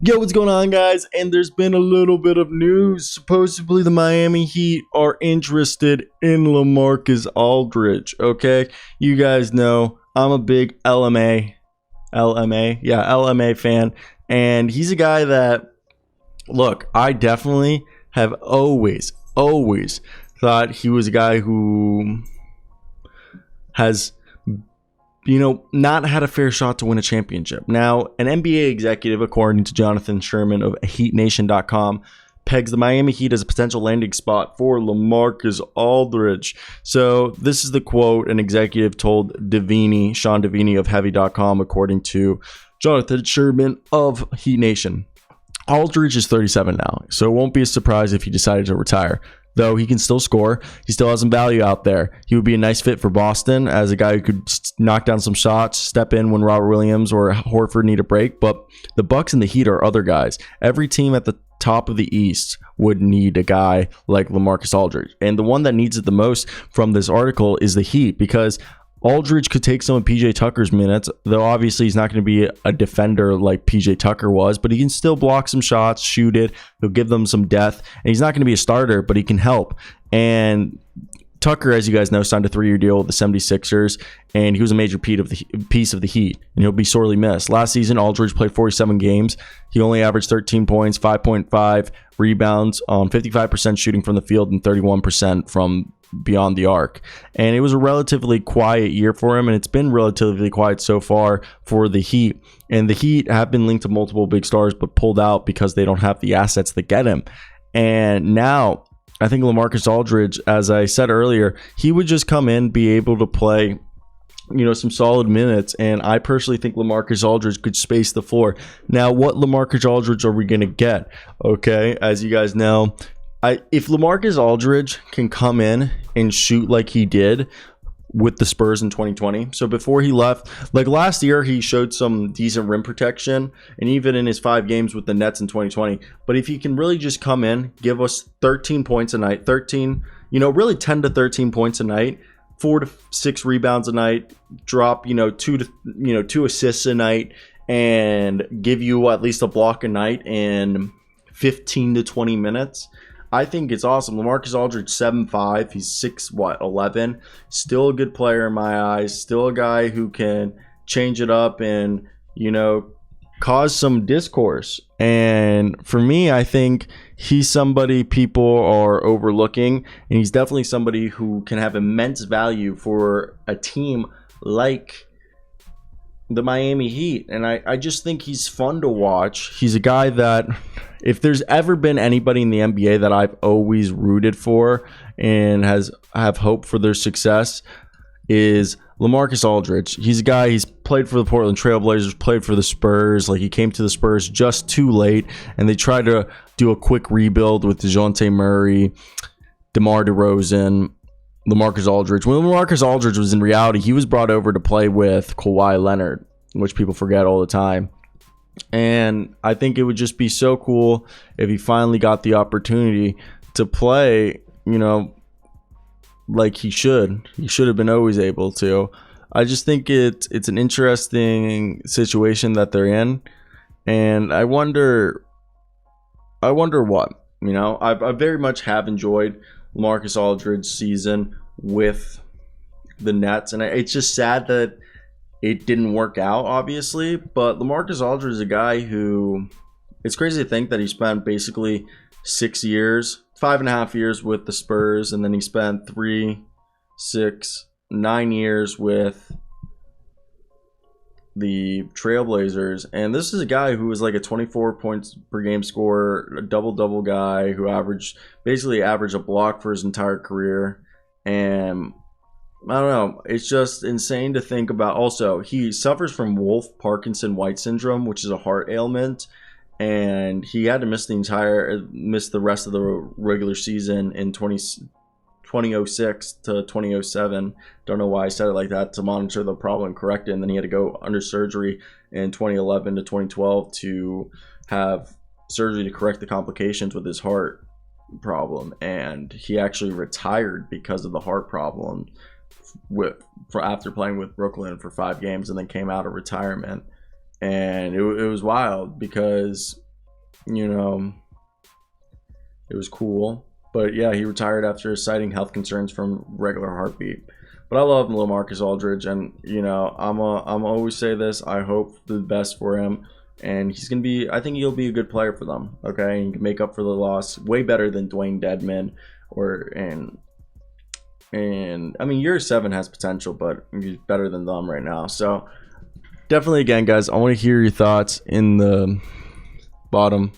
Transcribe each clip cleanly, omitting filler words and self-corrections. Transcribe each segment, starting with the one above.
Yo, what's going on, guys? And there's been a little bit of news. Supposedly, the Miami Heat are interested in LaMarcus Aldridge. Okay, you guys know I'm a big LMA fan, and he's a guy that, look, I definitely have always thought he was a guy who has not had a fair shot to win a championship. Now, an NBA executive, according to Jonathan Sherman of HeatNation.com, pegs the Miami Heat as a potential landing spot for LaMarcus Aldridge. So this is the quote an executive told Sean Deveney of Heavy.com, according to Jonathan Sherman of Heat Nation. Aldridge is 37 now, so it won't be a surprise if he decided to retire. Though he can still score, he still has some value out there. He would be a nice fit for Boston as a guy who could knock down some shots, step in when Robert Williams or Horford need a break. But the Bucks and the Heat are other guys. Every team at the top of the East would need a guy like LaMarcus Aldridge. And the one that needs it the most from this article is the Heat, because Aldridge could take some of PJ Tucker's minutes, though obviously he's not going to be a defender like PJ Tucker was, but he can still block some shots, shoot it. He'll give them some depth, and he's not going to be a starter, but he can help. And Tucker, as you guys know, signed a 3-year deal with the 76ers, and he was a major piece of the Heat, and he'll be sorely missed. Last season, Aldridge played 47 games. He only averaged 13 points, 5.5 rebounds, 55% shooting from the field, and 31% from beyond the arc. And it was a relatively quiet year for him, and it's been relatively quiet so far for the Heat. And the Heat have been linked to multiple big stars, but pulled out because they don't have the assets that get him. And now, I think LaMarcus Aldridge, as I said earlier, he would just come in, be able to play some solid minutes, and I personally think LaMarcus Aldridge could space the floor. Now, what LaMarcus Aldridge are we going to get? Okay, as you guys know, if LaMarcus Aldridge can come in and shoot like he did with the Spurs in 2020, so before he left, like last year, he showed some decent rim protection, and even in his 5 games with the Nets in 2020. But if he can really just come in, give us 13 points a night, really 10 to 13 points a night, 4 to 6 rebounds a night, drop 2 assists a night, and give you at least a block a night in 15 to 20 minutes. I think it's awesome. LaMarcus Aldridge, 7'5", he's 6'11", still a good player in my eyes, still a guy who can change it up and, cause some discourse. And for me, I think he's somebody people are overlooking, and he's definitely somebody who can have immense value for a team like the Miami Heat. And I just think he's fun to watch. He's a guy that, if there's ever been anybody in the NBA that I've always rooted for and have hope for their success, is LaMarcus Aldridge. He's a guy, he's played for the Portland Trailblazers, played for the Spurs. Like, he came to the Spurs just too late, and they tried to do a quick rebuild with DeJounte Murray, DeMar DeRozan, LaMarcus Aldridge. When LaMarcus Aldridge was in reality, he was brought over to play with Kawhi Leonard, which people forget all the time. And I think it would just be so cool if he finally got the opportunity to play, like he should. He should have been always able to. I just think it's an interesting situation that they're in, and I wonder what. I very much have enjoyed LaMarcus Aldridge's season with the Nets, and it's just sad that it didn't work out, obviously. But LaMarcus Aldridge is a guy who, it's crazy to think that he spent basically 6 years, 5.5 years with the Spurs, and then he spent 3, 6, 9 years with the Trailblazers. And this is a guy who was like a 24 points per game scorer, a double-double guy who averaged a block for his entire career. And I don't know, it's just insane to think about. Also, he suffers from Wolff-Parkinson-White syndrome, which is a heart ailment, and he had to miss the rest of the regular season in 2006 to 2007. Don't know why I said it like that, to monitor the problem and correct it. And then he had to go under surgery in 2011 to 2012 to have surgery to correct the complications with his heart problem. And he actually retired because of the heart problem after playing with Brooklyn for 5 games, and then came out of retirement. And it was wild because you know, it was cool. But yeah, he retired after citing health concerns from regular heartbeat. But I love LaMarcus Aldridge, and you know, I'm always say this. I hope the best for him, and he's gonna be. I think he'll be a good player for them. Okay, and he can make up for the loss way better than Dwayne Dedman and I mean, year 7 has potential, but he's better than them right now. So definitely, again, guys, I want to hear your thoughts in the bottom.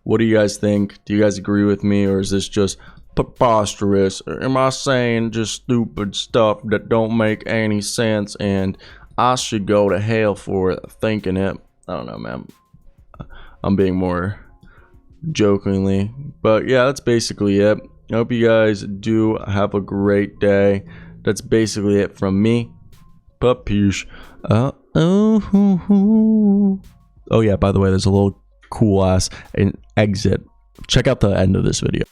What do you guys think? Do you guys agree with me, or is this just preposterous? Or am I saying just stupid stuff that don't make any sense and I should go to hell for it thinking it? I don't know, man. I'm being more jokingly. But yeah, that's basically it. I hope you guys do have a great day. That's basically it from me. Papish. Oh yeah, by the way, there's a little cool ass an exit. Check out the end of this video.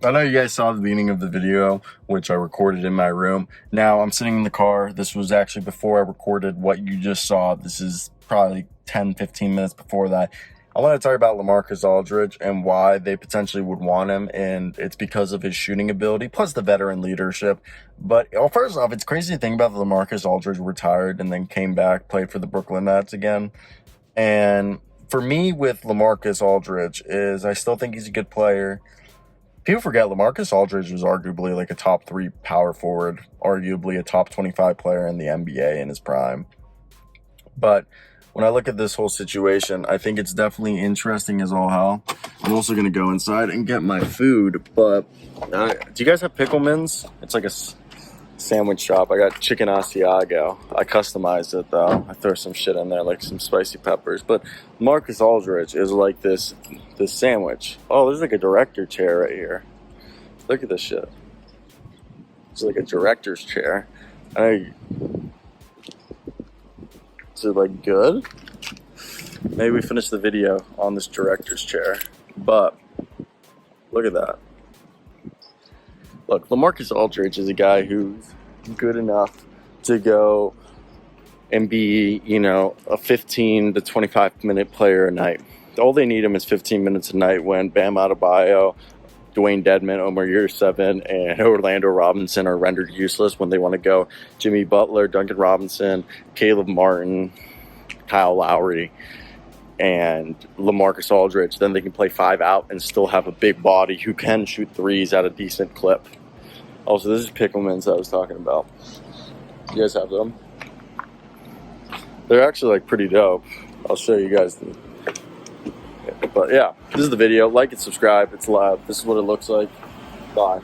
I know you guys saw the beginning of the video, which I recorded in my room. Now I'm sitting in the car. This was actually before I recorded what you just saw. This is probably 10-15 minutes before that. I want to talk about LaMarcus Aldridge and why they potentially would want him, and it's because of his shooting ability, plus the veteran leadership. But first off, it's crazy to think about LaMarcus Aldridge retired and then came back, played for the Brooklyn Nets again. And for me with LaMarcus Aldridge is I still think he's a good player. People forget LaMarcus Aldridge was arguably like a top 3 power forward, arguably a top 25 player in the NBA in his prime. But when I look at this whole situation, I think it's definitely interesting as all hell. I'm also going to go inside and get my food. But do you guys have Picklemans? It's like a sandwich shop. I got chicken Asiago. I customized it, though. I throw some shit in there, like some spicy peppers. But Marcus Aldridge is like this sandwich. Oh, there's like a director chair right here. Look at this shit. It's like a director's chair. Is it like good? Maybe we finish the video on this director's chair. But look at that. Look, LaMarcus Aldridge is a guy who's good enough to go and be, you know, a 15 to 25 minute player a night. All they need him is 15 minutes a night when Bam Adebayo, Dwayne Dedman, Omar Year 7, and Orlando Robinson are rendered useless when they want to go Jimmy Butler, Duncan Robinson, Caleb Martin, Kyle Lowry, and LaMarcus Aldridge. Then they can play 5 out and still have a big body who can shoot threes at a decent clip. Also, this is Picklemans I was talking about. You guys have them? They're actually like pretty dope. I'll show you guys them. But yeah, this is the video. Like and subscribe. It's live. This is what it looks like. Bye.